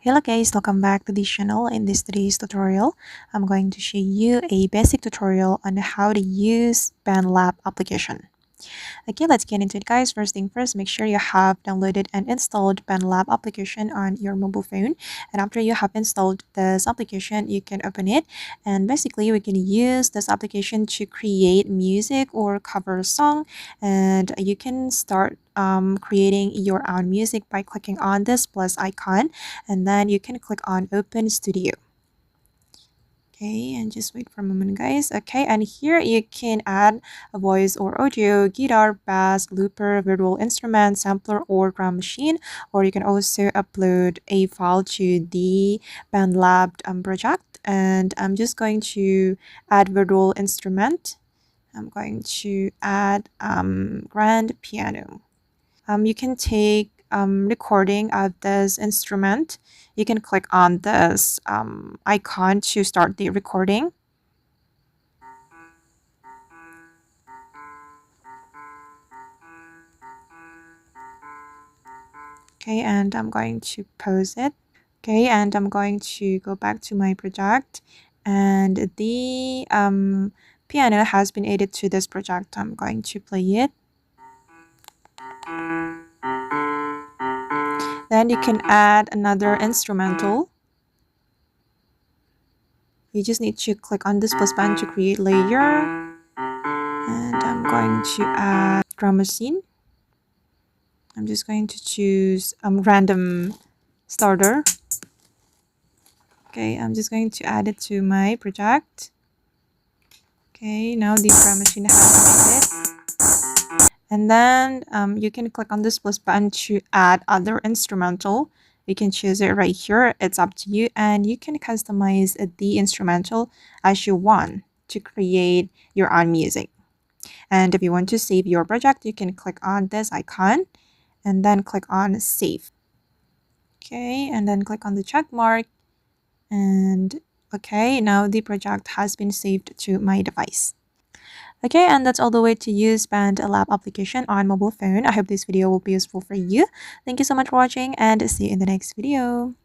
Hello guys, welcome back to this channel. In this today's tutorial, I'm going to show you a basic tutorial on how to use Bandlab application. Okay, let's get into it guys. First thing first, make sure you have downloaded and installed Bandlab application on your mobile phone. And after you have installed this application, you can open it. And basically, we can use this application to create music or cover a song. And you can start creating your own music by clicking on this plus icon. And then you can click on Open Studio. Okay, and just wait for a moment guys. Okay, and here you can add a voice or audio, guitar, bass, looper, virtual instrument, sampler, or drum machine. Or you can also upload a file to the Bandlab project. And I'm just going to add virtual instrument. I'm going to add grand piano. You can take recording of this instrument. You can click on this icon to start the recording. Okay, and I'm going to pause it. Okay, and I'm going to go back to my project, and the piano has been added to this project. I'm going to play it. Then you can add another instrumental. You just need to click on this plus button to create layer. And I'm going to add drum machine. I'm just going to choose random starter. Okay, I'm just going to add it to my project. Okay, now the drum machine has been added. And then you can click on this plus button to add other instrumental. You can choose it right here. It's up to you, and you can customize the instrumental as you want to create your own music. And if you want to save your project, you can click on this icon and then click on save. Okay, and then click on the check mark. And okay, now the project has been saved to my device. Okay, and that's all the way to use Bandlab application on mobile phone. I hope this video will be useful for you. Thank you so much for watching, and see you in the next video.